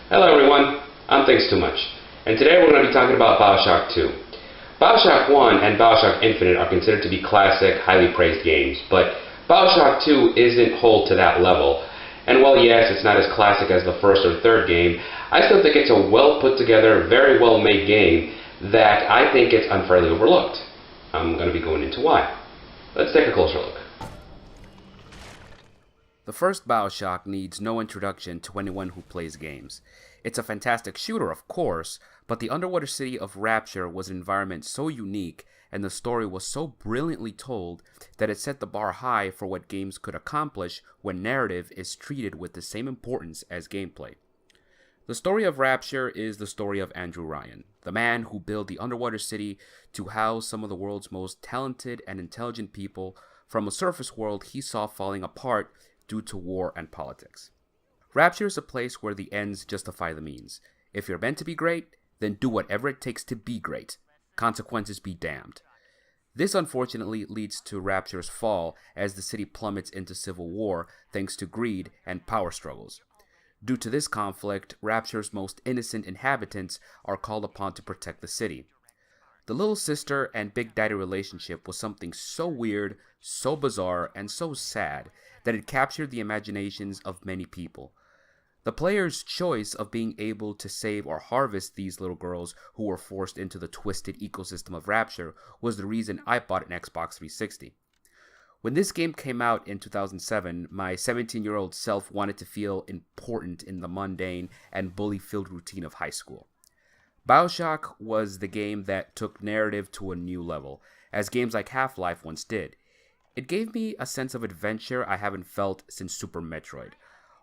Hello everyone, I'm Thanks Too Much, and today we're going to be talking about Bioshock 2. Bioshock 1 and Bioshock Infinite are considered to be classic, highly praised games, but Bioshock 2 isn't whole to that level. And while yes, it's not as classic as the first or third game, I still think it's a well put together, very well made game that I think gets unfairly overlooked. I'm going to be going into why. Let's take a closer look. The first Bioshock needs no introduction to anyone who plays games. It's a fantastic shooter, of course, but the underwater city of Rapture was an environment so unique and the story was so brilliantly told that it set the bar high for what games could accomplish when narrative is treated with the same importance as gameplay. The story of Rapture is the story of Andrew Ryan, the man who built the underwater city to house some of the world's most talented and intelligent people from a surface world he saw falling apart due to war and politics. Rapture is a place where the ends justify the means. If you're meant to be great, then do whatever it takes to be great. Consequences be damned. This unfortunately leads to Rapture's fall as the city plummets into civil war thanks to greed and power struggles. Due to this conflict, Rapture's most innocent inhabitants are called upon to protect the city. The little sister and Big Daddy relationship was something so weird, so bizarre, and so sad that it captured the imaginations of many people. The player's choice of being able to save or harvest these little girls who were forced into the twisted ecosystem of Rapture was the reason I bought an Xbox 360. When this game came out in 2007, my 17-year-old self wanted to feel important in the mundane and bully-filled routine of high school. Bioshock was the game that took narrative to a new level, as games like Half-Life once did. It gave me a sense of adventure I haven't felt since Super Metroid.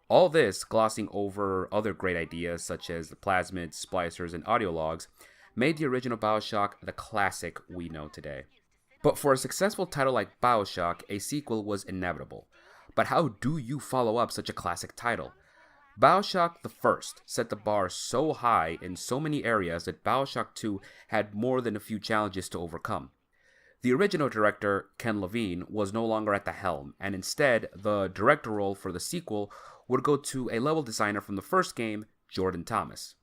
All this, glossing over other great ideas such as the Plasmid, splicers, and audio logs, made the original Bioshock the classic we know today. But for a successful title like Bioshock, a sequel was inevitable. But how do you follow up such a classic title? Bioshock the First set the bar so high in so many areas that Bioshock 2 had more than a few challenges to overcome. The original director, Ken Levine, was no longer at the helm, and instead, the director role for the sequel would go to a level designer from the first game, Jordan Thomas.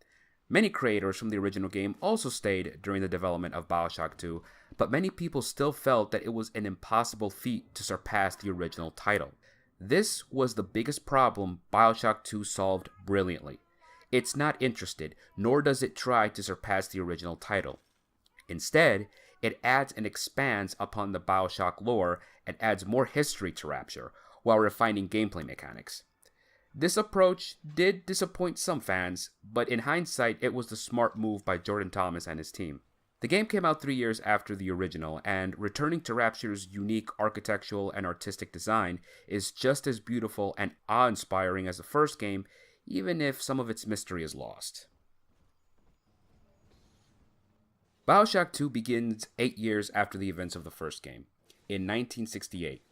Many creators from the original game also stayed during the development of Bioshock 2, but many people still felt that it was an impossible feat to surpass the original title. This was the biggest problem Bioshock 2 solved brilliantly. It's not interested, nor does it try to surpass the original title. Instead, it adds and expands upon the Bioshock lore and adds more history to Rapture, while refining gameplay mechanics. This approach did disappoint some fans, but in hindsight, it was the smart move by Jordan Thomas and his team. The game came out 3 years after the original, and returning to Rapture's unique architectural and artistic design is just as beautiful and awe-inspiring as the first game, even if some of its mystery is lost. Bioshock 2 begins 8 years after the events of the first game, in 1968.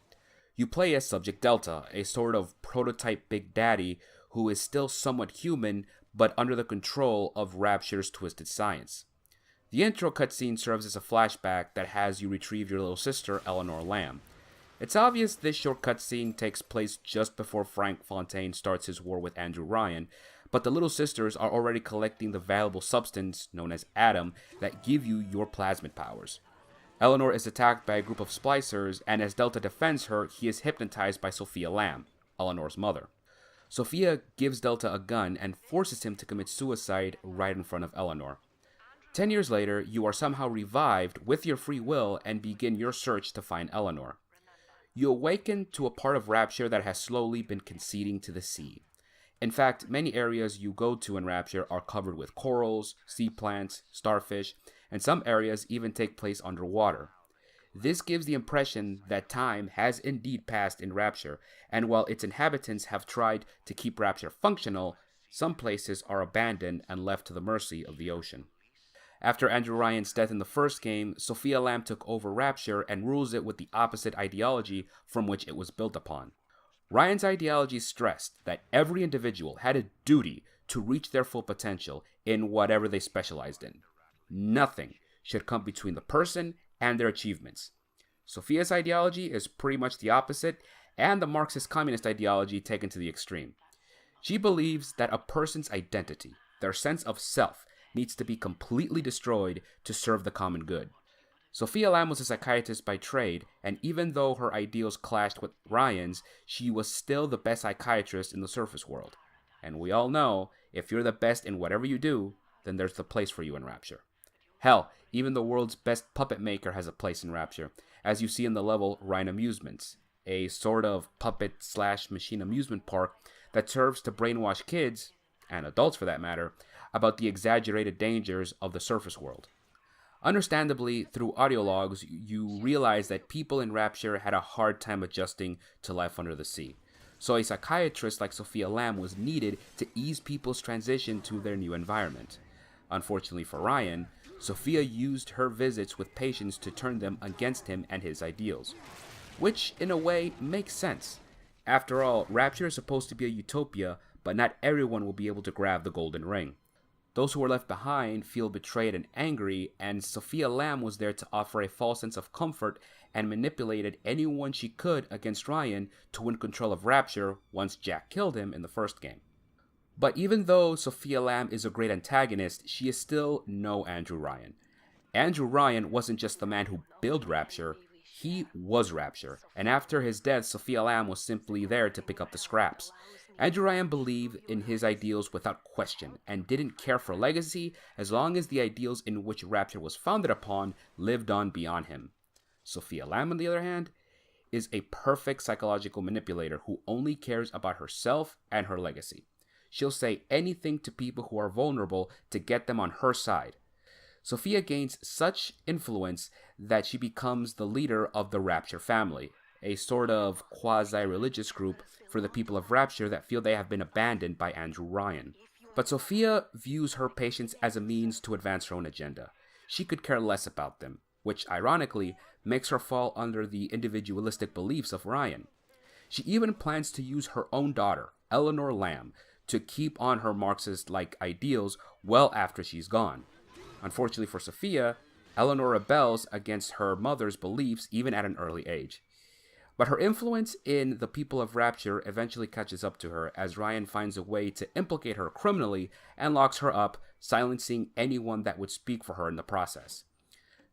You play as Subject Delta, a sort of prototype Big Daddy who is still somewhat human, but under the control of Rapture's twisted science. The intro cutscene serves as a flashback that has you retrieve your little sister, Eleanor Lamb. It's obvious this short cutscene takes place just before Frank Fontaine starts his war with Andrew Ryan, but the little sisters are already collecting the valuable substance known as Atom that give you your plasmid powers. Eleanor is attacked by a group of splicers, and as Delta defends her, he is hypnotized by Sophia Lamb, Eleanor's mother. Sophia gives Delta a gun and forces him to commit suicide right in front of Eleanor. 10 years later, you are somehow revived with your free will and begin your search to find Eleanor. You awaken to a part of Rapture that has slowly been conceding to the sea. In fact, many areas you go to in Rapture are covered with corals, sea plants, starfish, and some areas even take place underwater. This gives the impression that time has indeed passed in Rapture, and while its inhabitants have tried to keep Rapture functional, some places are abandoned and left to the mercy of the ocean. After Andrew Ryan's death in the first game, Sophia Lamb took over Rapture and rules it with the opposite ideology from which it was built upon. Ryan's ideology stressed that every individual had a duty to reach their full potential in whatever they specialized in. Nothing should come between the person and their achievements. Sophia's ideology is pretty much the opposite, and the Marxist-communist ideology taken to the extreme. She believes that a person's identity, their sense of self, needs to be completely destroyed to serve the common good. Sophia Lamb was a psychiatrist by trade, and even though her ideals clashed with Ryan's, she was still the best psychiatrist in the surface world. And we all know, if you're the best in whatever you do, then there's the place for you in Rapture. Hell, even the world's best puppet maker has a place in Rapture, as you see in the level Ryan Amusements, a sort of puppet/machine amusement park that serves to brainwash kids, and adults for that matter, about the exaggerated dangers of the surface world. Understandably, through audio logs, you realize that people in Rapture had a hard time adjusting to life under the sea. So a psychiatrist like Sophia Lamb was needed to ease people's transition to their new environment. Unfortunately for Ryan, Sophia used her visits with patients to turn them against him and his ideals. Which, in a way, makes sense. After all, Rapture is supposed to be a utopia, but not everyone will be able to grab the golden ring. Those who are left behind feel betrayed and angry, and Sophia Lamb was there to offer a false sense of comfort and manipulated anyone she could against Ryan to win control of Rapture once Jack killed him in the first game. But even though Sophia Lamb is a great antagonist, she is still no Andrew Ryan. Andrew Ryan wasn't just the man who built Rapture, he was Rapture, and after his death, Sophia Lamb was simply there to pick up the scraps. Andrew Ryan believed in his ideals without question, and didn't care for legacy as long as the ideals in which Rapture was founded upon lived on beyond him. Sophia Lamb, on the other hand, is a perfect psychological manipulator who only cares about herself and her legacy. She'll say anything to people who are vulnerable to get them on her side. Sophia gains such influence that she becomes the leader of the Rapture family, a sort of quasi-religious group for the people of Rapture that feel they have been abandoned by Andrew Ryan. But Sophia views her patients as a means to advance her own agenda. She could care less about them, which ironically makes her fall under the individualistic beliefs of Ryan. She even plans to use her own daughter, Eleanor Lamb, to keep on her Marxist-like ideals well after she's gone. Unfortunately for Sophia, Eleanor rebels against her mother's beliefs even at an early age. But her influence in the people of Rapture eventually catches up to her as Ryan finds a way to implicate her criminally and locks her up, silencing anyone that would speak for her in the process.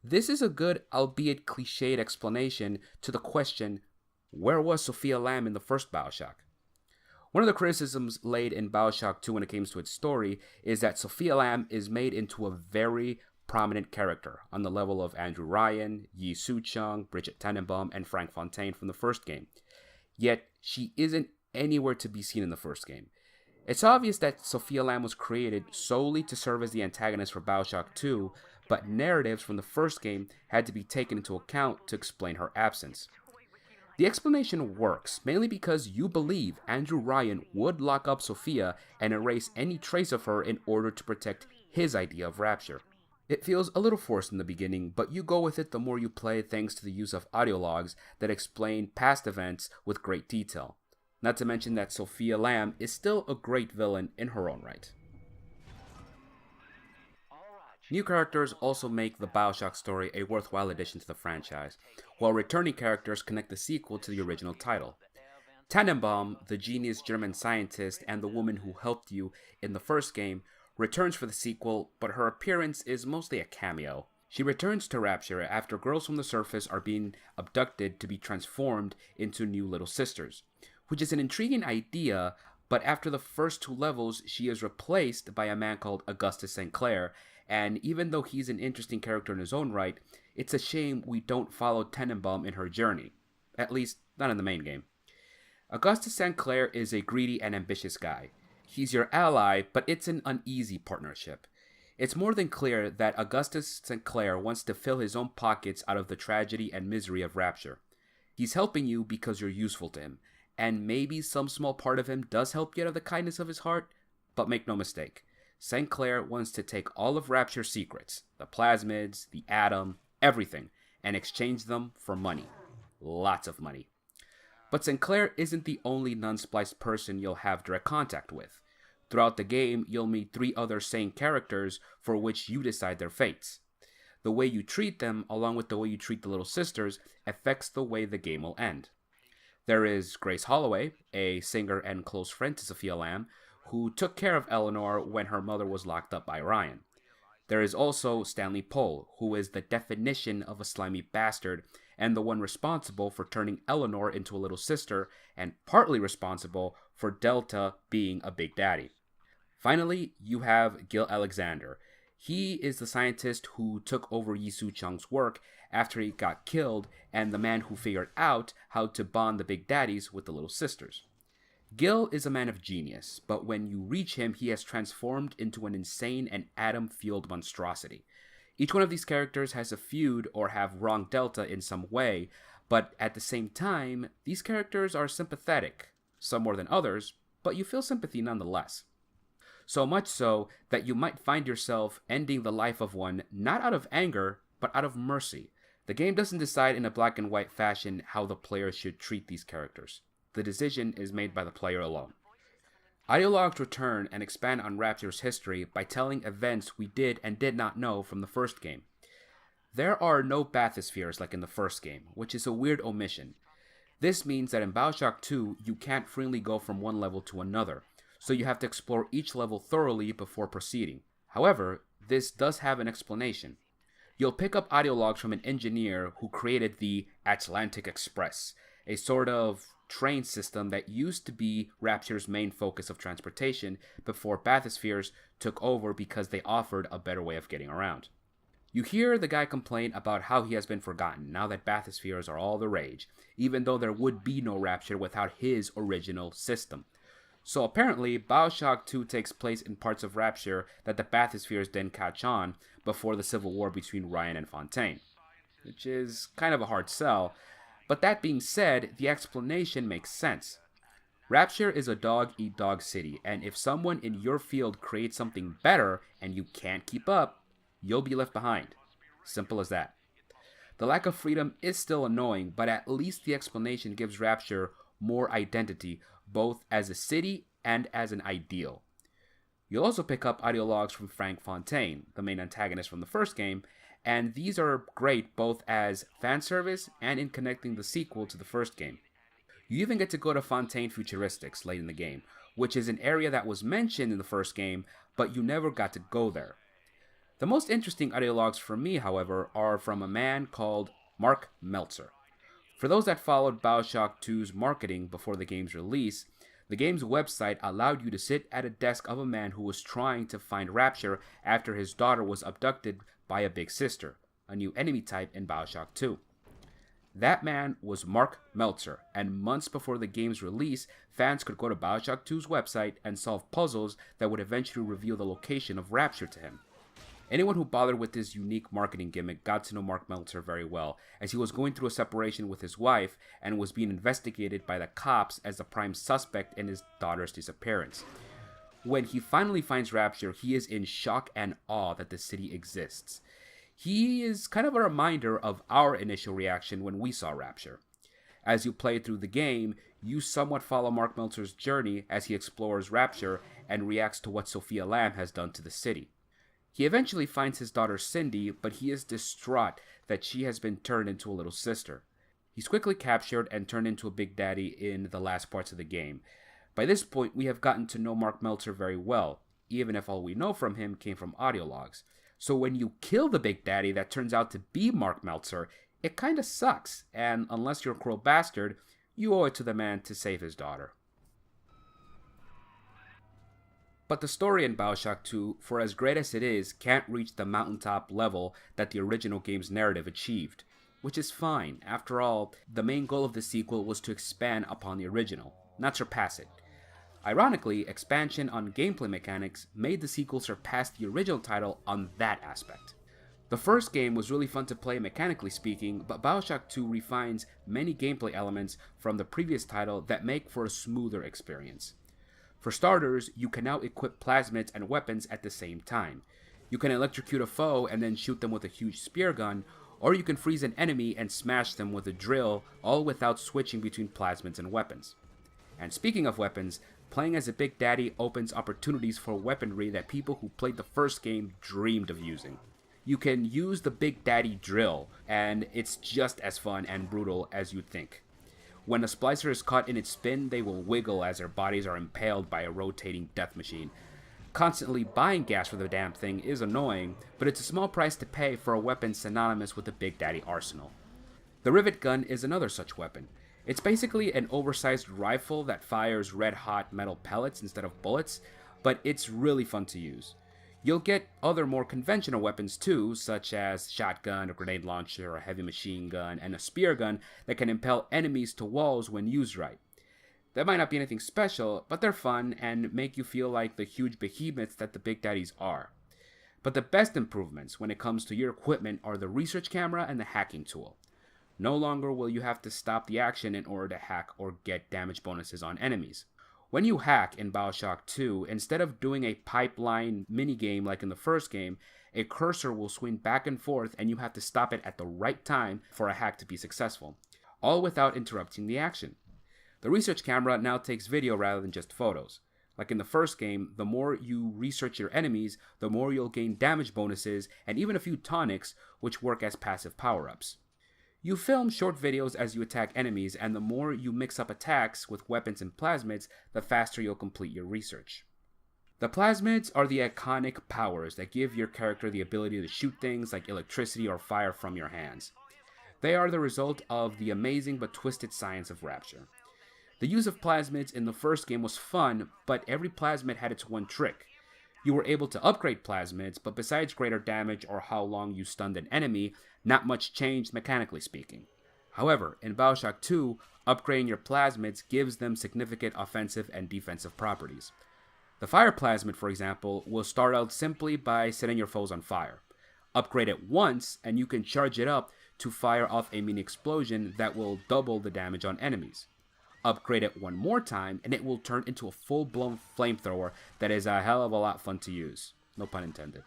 This is a good, albeit cliched explanation to the question, where was Sophia Lamb in the first Bioshock? One of the criticisms laid in Bioshock 2 when it comes to its story is that Sophia Lamb is made into a very prominent character on the level of Andrew Ryan, Yi Su-chung, Bridget Tannenbaum, and Frank Fontaine from the first game. Yet, she isn't anywhere to be seen in the first game. It's obvious that Sophia Lamb was created solely to serve as the antagonist for Bioshock 2, but narratives from the first game had to be taken into account to explain her absence. The explanation works, mainly because you believe Andrew Ryan would lock up Sophia and erase any trace of her in order to protect his idea of Rapture. It feels a little forced in the beginning, but you go with it the more you play thanks to the use of audio logs that explain past events with great detail. Not to mention that Sophia Lamb is still a great villain in her own right. New characters also make the Bioshock story a worthwhile addition to the franchise, while returning characters connect the sequel to the original title. Tannenbaum, the genius German scientist and the woman who helped you in the first game, returns for the sequel, but her appearance is mostly a cameo. She returns to Rapture after girls from the surface are being abducted to be transformed into new little sisters, which is an intriguing idea, but after the first 2 levels, she is replaced by a man called Augustus St. Clair, and even though he's an interesting character in his own right, it's a shame we don't follow Tannenbaum in her journey. At least, not in the main game. Augustus St. Clair is a greedy and ambitious guy. He's your ally, but it's an uneasy partnership. It's more than clear that Augustus St. Clair wants to fill his own pockets out of the tragedy and misery of Rapture. He's helping you because you're useful to him, and maybe some small part of him does help you out of the kindness of his heart, but make no mistake. St. Clair wants to take all of Rapture's secrets, the plasmids, the atom, everything, and exchange them for money. Lots of money. But St. Clair isn't the only non-spliced person you'll have direct contact with. Throughout the game, you'll meet 3 other sane characters for which you decide their fates. The way you treat them, along with the way you treat the little sisters, affects the way the game will end. There is Grace Holloway, a singer and close friend to Sophia Lamb, who took care of Eleanor when her mother was locked up by Ryan. There is also Stanley Pohl, who is the definition of a slimy bastard and the one responsible for turning Eleanor into a little sister and partly responsible for Delta being a big daddy. Finally, you have Gil Alexander. He is the scientist who took over Yisu Chung's work after he got killed and the man who figured out how to bond the big daddies with the little sisters. Gil is a man of genius, but when you reach him, he has transformed into an insane and atom-fueled monstrosity. Each one of these characters has a feud or have wronged Delta in some way, but at the same time, these characters are sympathetic, some more than others, but you feel sympathy nonetheless. So much so that you might find yourself ending the life of one not out of anger, but out of mercy. The game doesn't decide in a black and white fashion how the player should treat these characters. The decision is made by the player alone. Ideologues return and expand on Rapture's history by telling events we did and did not know from the first game. There are no bathyspheres like in the first game, which is a weird omission. This means that in Bioshock 2, you can't freely go from one level to another, so you have to explore each level thoroughly before proceeding. However, this does have an explanation. You'll pick up ideologues from an engineer who created the Atlantic Express, a sort of train system that used to be Rapture's main focus of transportation before bathyspheres took over because they offered a better way of getting around. You hear the guy complain about how he has been forgotten now that bathyspheres are all the rage, even though there would be no Rapture without his original system. So apparently, Bioshock 2 takes place in parts of Rapture that the bathyspheres didn't catch on before the civil war between Ryan and Fontaine, which is kind of a hard sell. But that being said, the explanation makes sense. Rapture is a dog-eat-dog city, and if someone in your field creates something better and you can't keep up, you'll be left behind. Simple as that. The lack of freedom is still annoying, but at least the explanation gives Rapture more identity, both as a city and as an ideal. You'll also pick up ideologues from Frank Fontaine, the main antagonist from the first game, and these are great both as fan service and in connecting the sequel to the first game. You even get to go to Fontaine Futuristics late in the game, which is an area that was mentioned in the first game, but you never got to go there. The most interesting ideologues for me, however, are from a man called Mark Meltzer. For those that followed Bioshock 2's marketing before the game's release, the game's website allowed you to sit at a desk of a man who was trying to find Rapture after his daughter was abducted by a big sister, a new enemy type in Bioshock 2. That man was Mark Meltzer, and months before the game's release, fans could go to Bioshock 2's website and solve puzzles that would eventually reveal the location of Rapture to him. Anyone who bothered with this unique marketing gimmick got to know Mark Meltzer very well, as he was going through a separation with his wife and was being investigated by the cops as the prime suspect in his daughter's disappearance. When he finally finds Rapture, he is in shock and awe that the city exists. He is kind of a reminder of our initial reaction when we saw Rapture. As you play through the game, you somewhat follow Mark Meltzer's journey as he explores Rapture and reacts to what Sophia Lamb has done to the city. He eventually finds his daughter Cindy, but he is distraught that she has been turned into a little sister. He's quickly captured and turned into a big daddy in the last parts of the game. By this point, we have gotten to know Mark Meltzer very well, even if all we know from him came from audio logs. So when you kill the big daddy that turns out to be Mark Meltzer, it kinda sucks, and unless you're a cruel bastard, you owe it to the man to save his daughter. But the story in Bioshock 2, for as great as it is, can't reach the mountaintop level that the original game's narrative achieved. Which is fine. After all, the main goal of the sequel was to expand upon the original, not surpass it. Ironically, expansion on gameplay mechanics made the sequel surpass the original title on that aspect. The first game was really fun to play mechanically speaking, but Bioshock 2 refines many gameplay elements from the previous title that make for a smoother experience. For starters, you can now equip plasmids and weapons at the same time. You can electrocute a foe and then shoot them with a huge spear gun, or you can freeze an enemy and smash them with a drill, all without switching between plasmids and weapons. And speaking of weapons, playing as a Big Daddy opens opportunities for weaponry that people who played the first game dreamed of using. You can use the Big Daddy drill, and it's just as fun and brutal as you'd think. When a splicer is caught in its spin, they will wiggle as their bodies are impaled by a rotating death machine. Constantly buying gas for the damn thing is annoying, but it's a small price to pay for a weapon synonymous with the Big Daddy arsenal. The Rivet Gun is another such weapon. It's basically an oversized rifle that fires red-hot metal pellets instead of bullets, but it's really fun to use. You'll get other more conventional weapons too, such as shotgun, a grenade launcher, a heavy machine gun, and a spear gun that can impel enemies to walls when used right. That might not be anything special, but they're fun and make you feel like the huge behemoths that the Big Daddies are. But the best improvements when it comes to your equipment are the research camera and the hacking tool. No longer will you have to stop the action in order to hack or get damage bonuses on enemies. When you hack in Bioshock 2, instead of doing a pipeline minigame like in the first game, a cursor will swing back and forth and you have to stop it at the right time for a hack to be successful, all without interrupting the action. The research camera now takes video rather than just photos. Like in the first game, the more you research your enemies, the more you'll gain damage bonuses and even a few tonics, which work as passive power-ups. You film short videos as you attack enemies, and the more you mix up attacks with weapons and plasmids, the faster you'll complete your research. The plasmids are the iconic powers that give your character the ability to shoot things like electricity or fire from your hands. They are the result of the amazing but twisted science of Rapture. The use of plasmids in the first game was fun, but every plasmid had its one trick. You were able to upgrade plasmids, but besides greater damage or how long you stunned an enemy, not much changed mechanically speaking. However, in Bioshock 2, upgrading your plasmids gives them significant offensive and defensive properties. The fire plasmid, for example, will start out simply by setting your foes on fire. Upgrade it once, and you can charge it up to fire off a mini explosion that will double the damage on enemies. Upgrade it one more time, and it will turn into a full-blown flamethrower that is a hell of a lot fun to use. No pun intended.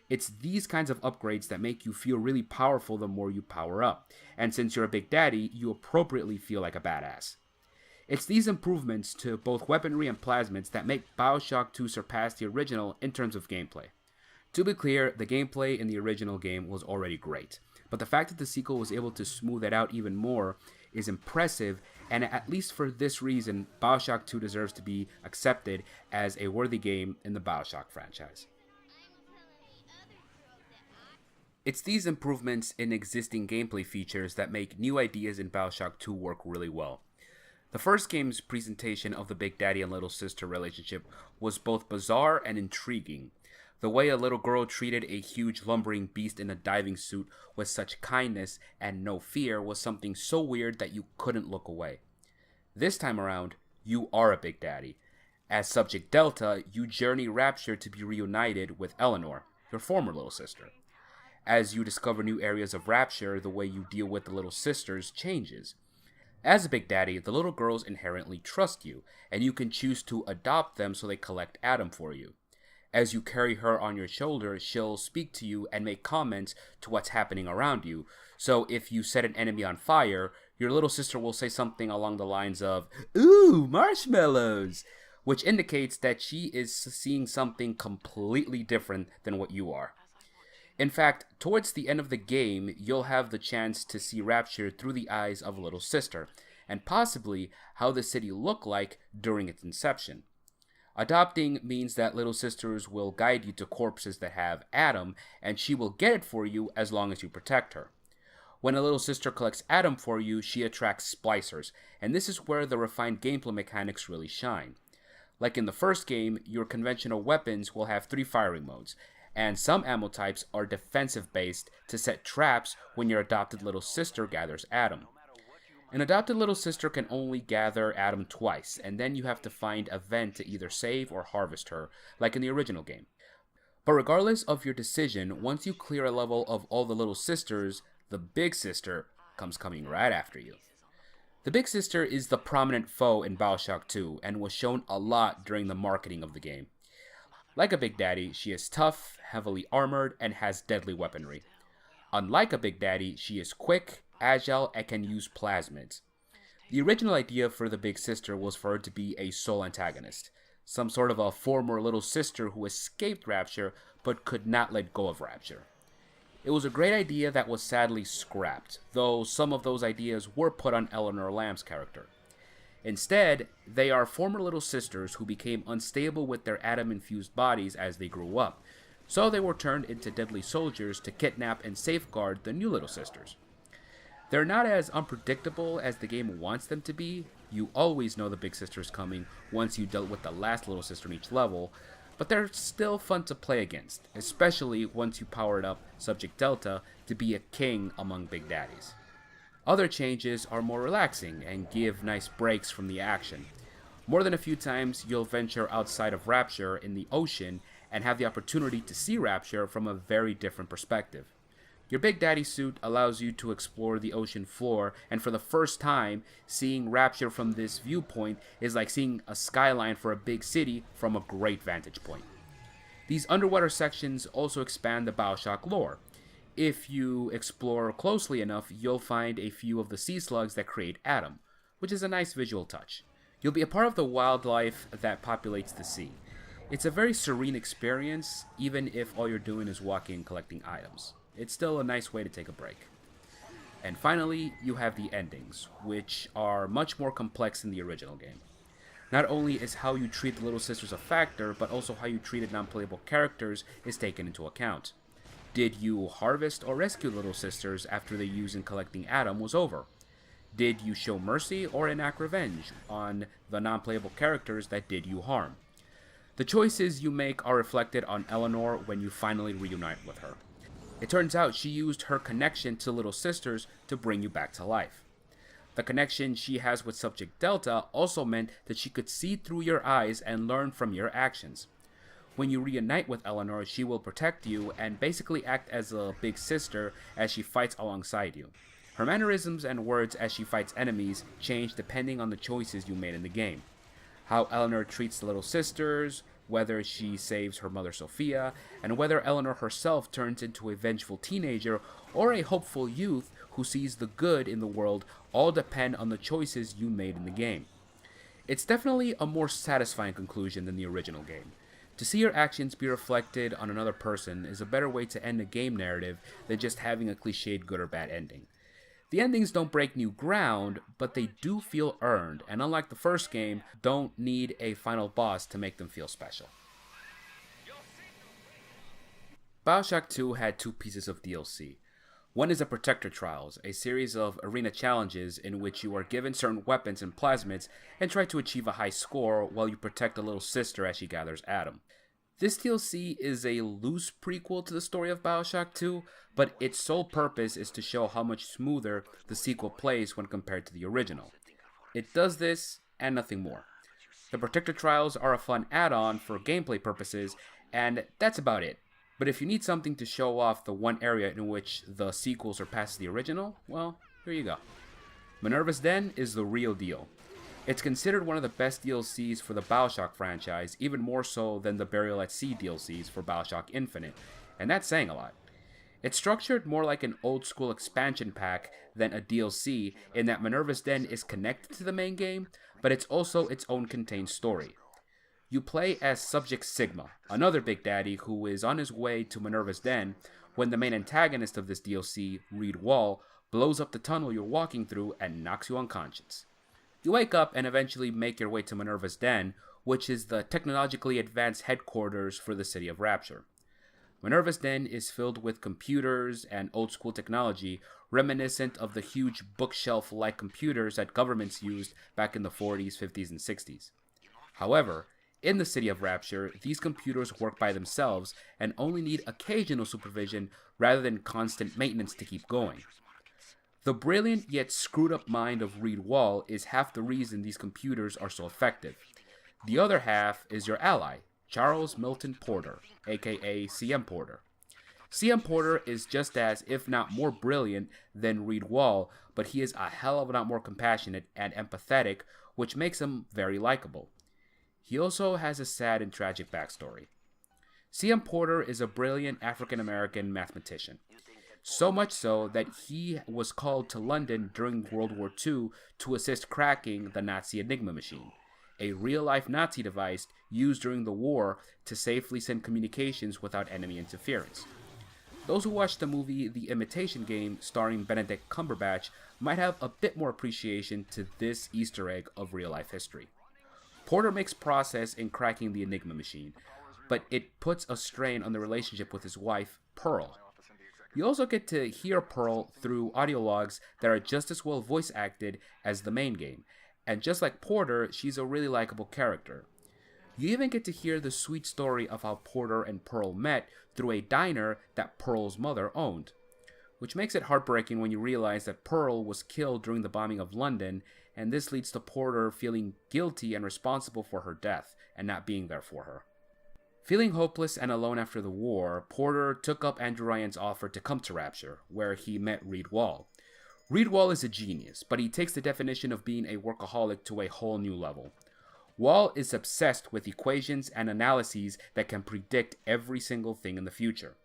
It's these kinds of upgrades that make you feel really powerful the more you power up, and since you're a Big Daddy, you appropriately feel like a badass. It's these improvements to both weaponry and plasmids that make Bioshock 2 surpass the original in terms of gameplay. To be clear, the gameplay in the original game was already great, but the fact that the sequel was able to smooth it out even more is impressive, and at least for this reason, Bioshock 2 deserves to be accepted as a worthy game in the Bioshock franchise. It's these improvements in existing gameplay features that make new ideas in Bioshock 2 work really well. The first game's presentation of the Big Daddy and Little Sister relationship was both bizarre and intriguing. The way a little girl treated a huge lumbering beast in a diving suit with such kindness and no fear was something so weird that you couldn't look away. This time around, you are a Big Daddy. As Subject Delta, you journey Rapture to be reunited with Eleanor, your former little sister. As you discover new areas of Rapture, the way you deal with the little sisters changes. As a Big Daddy, the little girls inherently trust you, and you can choose to adopt them so they collect Adam for you. As you carry her on your shoulder, she'll speak to you and make comments to what's happening around you. So if you set an enemy on fire, your little sister will say something along the lines of, "Ooh, marshmallows!" which indicates that she is seeing something completely different than what you are. In fact, towards the end of the game, you'll have the chance to see Rapture through the eyes of Little Sister, and possibly how the city looked like during its inception. Adopting means that Little Sisters will guide you to corpses that have Adam, and she will get it for you as long as you protect her. When a Little Sister collects Adam for you, she attracts splicers, and this is where the refined gameplay mechanics really shine. Like in the first game, your conventional weapons will have 3 firing modes, and some ammo types are defensive based to set traps when your adopted little sister gathers Adam. An adopted little sister can only gather Adam twice, and then you have to find a vent to either save or harvest her, like in the original game. But regardless of your decision, once you clear a level of all the little sisters, the big sister comes coming right after you. The big sister is the prominent foe in Bioshock 2, and was shown a lot during the marketing of the game. Like a Big Daddy, she is tough, heavily armored, and has deadly weaponry. Unlike a Big Daddy, she is quick, agile, and can use plasmids. The original idea for the Big Sister was for her to be a sole antagonist, some sort of a former little sister who escaped Rapture but could not let go of Rapture. It was a great idea that was sadly scrapped, though some of those ideas were put on Eleanor Lamb's character. Instead, they are former little sisters who became unstable with their atom-infused bodies as they grew up, so they were turned into deadly soldiers to kidnap and safeguard the new little sisters. They're not as unpredictable as the game wants them to be. You always know the big sister is coming once you dealt with the last little sister in each level, but they're still fun to play against, especially once you powered up Subject Delta to be a king among big daddies. Other changes are more relaxing and give nice breaks from the action. More than a few times, you'll venture outside of Rapture in the ocean and have the opportunity to see Rapture from a very different perspective. Your Big Daddy suit allows you to explore the ocean floor, and for the first time, seeing Rapture from this viewpoint is like seeing a skyline for a big city from a great vantage point. These underwater sections also expand the Bioshock lore. If you explore closely enough, you'll find a few of the sea slugs that create Adam, which is a nice visual touch. You'll be a part of the wildlife that populates the sea. It's a very serene experience, even if all you're doing is walking and collecting items. It's still a nice way to take a break. And finally, you have the endings, which are much more complex than the original game. Not only is how you treat the little sisters a factor, but also how you treated non-playable characters is taken into account. Did you harvest or rescue little sisters after the use in collecting Adam was over? Did you show mercy or enact revenge on the non-playable characters that did you harm? The choices you make are reflected on Eleanor when you finally reunite with her. It turns out she used her connection to little sisters to bring you back to life. The connection she has with Subject Delta also meant that she could see through your eyes and learn from your actions. When you reunite with Eleanor, she will protect you and basically act as a big sister as she fights alongside you. Her mannerisms and words as she fights enemies change depending on the choices you made in the game. How Eleanor treats the little sisters, whether she saves her mother Sophia, and whether Eleanor herself turns into a vengeful teenager or a hopeful youth who sees the good in the world all depend on the choices you made in the game. It's definitely a more satisfying conclusion than the original game. To see your actions be reflected on another person is a better way to end a game narrative than just having a cliched good or bad ending. The endings don't break new ground, but they do feel earned, and unlike the first game, don't need a final boss to make them feel special. Bioshock 2 had two pieces of DLC. One is the Protector Trials, a series of arena challenges in which you are given certain weapons and plasmids and try to achieve a high score while you protect a little sister as she gathers Adam. This DLC is a loose prequel to the story of Bioshock 2, but its sole purpose is to show how much smoother the sequel plays when compared to the original. It does this and nothing more. The Protector Trials are a fun add-on for gameplay purposes, and that's about it. But if you need something to show off the one area in which the sequel surpasses the original, well, here you go. Minerva's Den is the real deal. It's considered one of the best DLCs for the Bioshock franchise, even more so than the Burial at Sea DLCs for Bioshock Infinite, and that's saying a lot. It's structured more like an old-school expansion pack than a DLC in that Minerva's Den is connected to the main game, but it's also its own contained story. You play as Subject Sigma, another Big Daddy who is on his way to Minerva's Den when the main antagonist of this DLC, Reed Wall, blows up the tunnel you're walking through and knocks you unconscious. You wake up and eventually make your way to Minerva's Den, which is the technologically advanced headquarters for the city of Rapture. Minerva's Den is filled with computers and old-school technology reminiscent of the huge bookshelf-like computers that governments used back in the 40s, 50s, and 60s. However, in the city of Rapture, these computers work by themselves and only need occasional supervision rather than constant maintenance to keep going. The brilliant yet screwed up mind of Reed Wall is half the reason these computers are so effective. The other half is your ally, Charles Milton Porter, aka CM Porter. CM Porter is just as, if not more brilliant than Reed Wall, but he is a hell of a lot more compassionate and empathetic, which makes him very likable. He also has a sad and tragic backstory. CM Porter is a brilliant African-American mathematician. So much so that he was called to London during World War II to assist cracking the Nazi Enigma machine, a real-life Nazi device used during the war to safely send communications without enemy interference. those who watched the movie The Imitation Game starring Benedict Cumberbatch might have a bit more appreciation to this Easter egg of real-life history. Porter makes progress in cracking the Enigma machine, but it puts a strain on the relationship with his wife, Pearl. You also get to hear Pearl through audio logs that are just as well voice acted as the main game, and just like Porter, she's a really likable character. You even get to hear the sweet story of how Porter and Pearl met through a diner that Pearl's mother owned, which makes it heartbreaking when you realize that Pearl was killed during the bombing of London, and this leads to Porter feeling guilty and responsible for her death and not being there for her. Feeling hopeless and alone after the war, Porter took up Andrew Ryan's offer to come to Rapture, where he met Reed Wall. Reed Wall is a genius, but he takes the definition of being a workaholic to a whole new level. Wall is obsessed with equations and analyses that can predict every single thing in the future.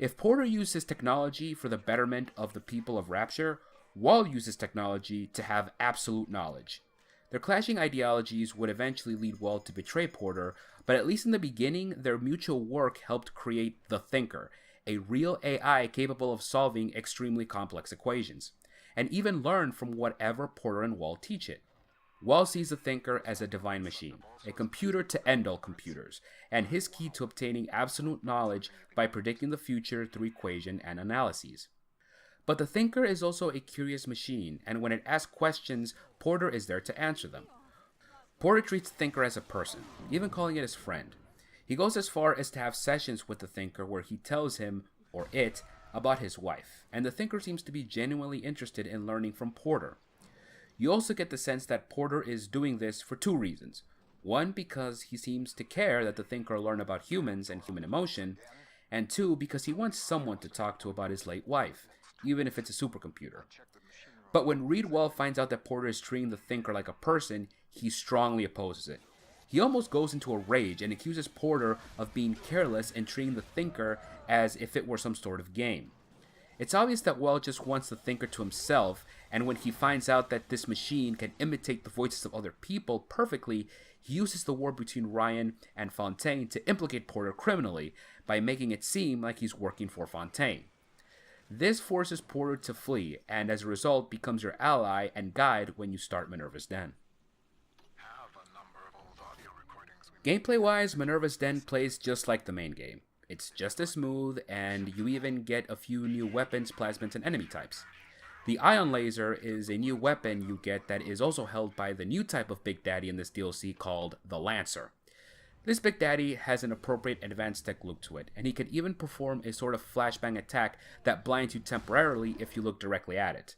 If Porter uses technology for the betterment of the people of Rapture, Wall uses technology to have absolute knowledge. Their clashing ideologies would eventually lead Wall to betray Porter, but at least in the beginning, their mutual work helped create the Thinker, a real AI capable of solving extremely complex equations, and even learn from whatever Porter and Wall teach it. Wall sees the Thinker as a divine machine, a computer to end all computers, and his key to obtaining absolute knowledge by predicting the future through equation and analyses. But the Thinker is also a curious machine, and when it asks questions, Porter is there to answer them. Porter treats the Thinker as a person, even calling it his friend. He goes as far as to have sessions with the Thinker where he tells him, or it, about his wife, and the Thinker seems to be genuinely interested in learning from Porter. You also get the sense that Porter is doing this for two reasons. One, because he seems to care that the Thinker learn about humans and human emotion, and two, because he wants someone to talk to about his late wife, even if it's a supercomputer. But when Reed Wall finds out that Porter is treating the Thinker like a person, he strongly opposes it. He almost goes into a rage and accuses Porter of being careless and treating the Thinker as if it were some sort of game. It's obvious that Wall just wants the Thinker to himself, and when he finds out that this machine can imitate the voices of other people perfectly, he uses the war between Ryan and Fontaine to implicate Porter criminally by making it seem like he's working for Fontaine. This forces Porter to flee, and as a result becomes your ally and guide when you start Minerva's Den. Gameplay-wise, Minerva's Den plays just like the main game. It's just as smooth, and you even get a few new weapons, plasmids, and enemy types. The Ion Laser is a new weapon you get that is also held by the new type of Big Daddy in this DLC called the Lancer. This Big Daddy has an appropriate advanced tech look to it, and he can even perform a sort of flashbang attack that blinds you temporarily if you look directly at it.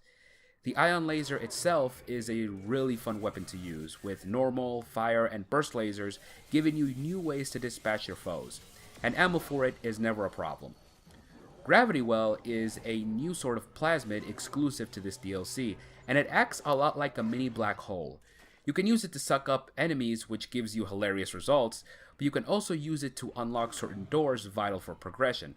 The Ion Laser itself is a really fun weapon to use, with normal, fire, and burst lasers giving you new ways to dispatch your foes, and ammo for it is never a problem. Gravity Well is a new sort of plasmid exclusive to this DLC, and it acts a lot like a mini black hole. You can use it to suck up enemies, which gives you hilarious results, but you can also use it to unlock certain doors vital for progression.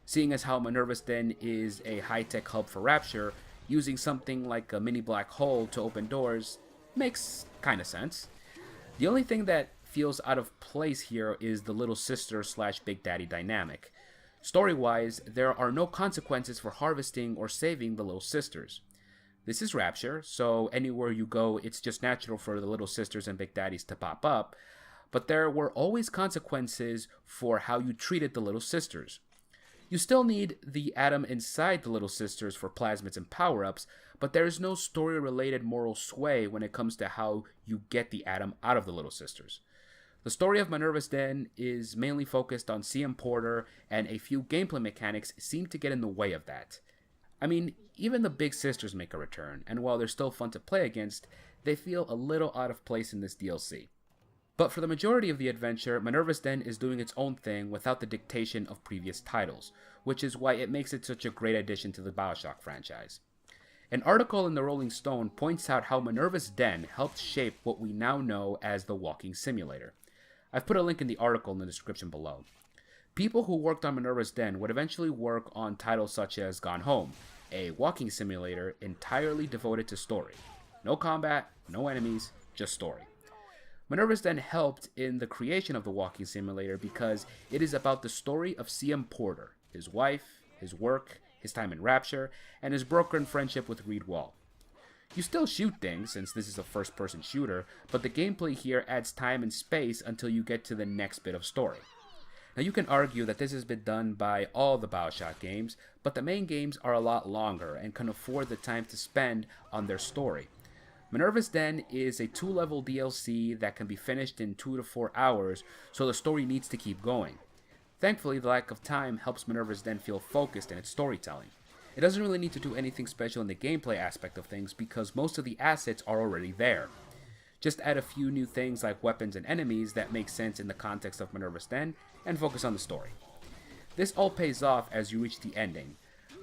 Seeing as how Minerva's Den is a high-tech hub for Rapture, using something like a mini black hole to open doors makes kinda sense. The only thing that feels out of place here is the little sister / Big Daddy dynamic. Story-wise, there are no consequences for harvesting or saving the little sisters. This is Rapture, so anywhere you go, it's just natural for the little sisters and Big Daddies to pop up, but there were always consequences for how you treated the little sisters. You still need the atom inside the little sisters for plasmids and power-ups, but there is no story-related moral sway when it comes to how you get the atom out of the little sisters. The story of Minerva's Den is mainly focused on CM Porter, and a few gameplay mechanics seem to get in the way of that. I mean, even the big sisters make a return, and while they're still fun to play against, they feel a little out of place in this DLC. But for the majority of the adventure, Minerva's Den is doing its own thing without the dictation of previous titles, which is why it makes it such a great addition to the Bioshock franchise. An article in the Rolling Stone points out how Minerva's Den helped shape what we now know as the walking simulator. I've put a link in the article in the description below. People who worked on Minerva's Den would eventually work on titles such as Gone Home, a walking simulator entirely devoted to story. No combat, no enemies, just story. Minerva's Den helped in the creation of the walking simulator because it is about the story of CM Porter, his wife, his work, his time in Rapture, and his broken friendship with Reed Wall. You still shoot things, since this is a first-person shooter, but the gameplay here adds time and space until you get to the next bit of story. Now you can argue that this has been done by all the Bioshock games, but the main games are a lot longer and can afford the time to spend on their story. Minerva's Den is a 2-level DLC that can be finished in 2 to 4 hours, so the story needs to keep going. Thankfully, the lack of time helps Minerva's Den feel focused in its storytelling. It doesn't really need to do anything special in the gameplay aspect of things because most of the assets are already there. Just add a few new things like weapons and enemies that make sense in the context of Minerva's Den and focus on the story. This all pays off as you reach the ending.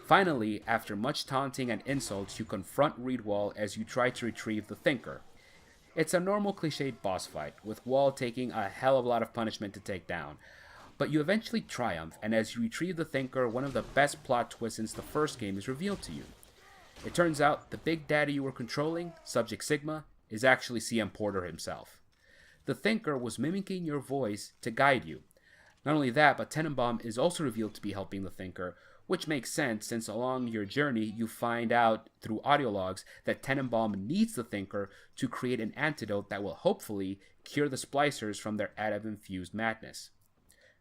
Finally, after much taunting and insults, you confront Reed Wall as you try to retrieve the Thinker. It's a normal cliched boss fight, with Wall taking a hell of a lot of punishment to take down. But you eventually triumph, and as you retrieve the Thinker, one of the best plot twists since the first game is revealed to you. It turns out the big daddy you were controlling, Subject Sigma, is actually CM Porter himself. The Thinker was mimicking your voice to guide you. Not only that, but Tannenbaum is also revealed to be helping the Thinker, which makes sense since along your journey you find out through audio logs that Tannenbaum needs the Thinker to create an antidote that will hopefully cure the Splicers from their Adam-infused madness.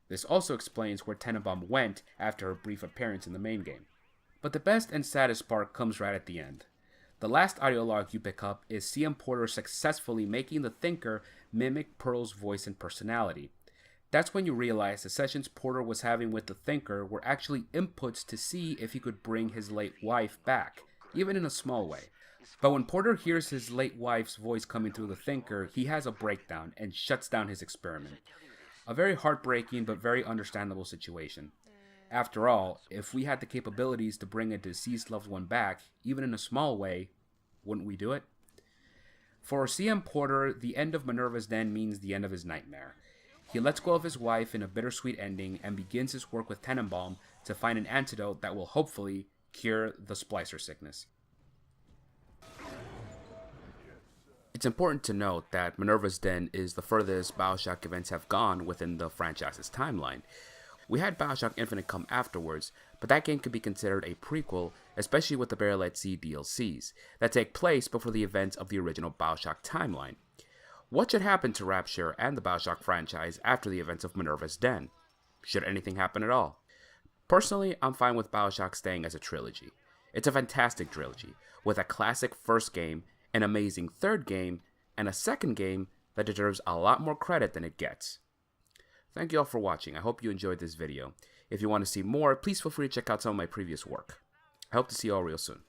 This also explains where Tannenbaum went after her brief appearance in the main game. But the best and saddest part comes right at the end. The last audio log you pick up is CM Porter successfully making the Thinker mimic Pearl's voice and personality. That's when you realize the sessions Porter was having with the Thinker were actually inputs to see if he could bring his late wife back, even in a small way. But when Porter hears his late wife's voice coming through the Thinker, he has a breakdown and shuts down his experiment. A very heartbreaking but very understandable situation. After all, if we had the capabilities to bring a deceased loved one back, even in a small way, wouldn't we do it? For CM Porter, the end of Minerva's Den means the end of his nightmare. He lets go of his wife in a bittersweet ending and begins his work with Tannenbaum to find an antidote that will hopefully cure the Splicer sickness. It's important to note that Minerva's Den is the furthest Bioshock events have gone within the franchise's timeline. We had Bioshock Infinite come afterwards, but that game could be considered a prequel, especially with the Barrel at Sea DLCs, that take place before the events of the original Bioshock timeline. What should happen to Rapture and the Bioshock franchise after the events of Minerva's Den? Should anything happen at all? Personally, I'm fine with Bioshock staying as a trilogy. It's a fantastic trilogy, with a classic first game, an amazing third game, and a second game that deserves a lot more credit than it gets. Thank you all for watching. I hope you enjoyed this video. If you want to see more, please feel free to check out some of my previous work. I hope to see you all real soon.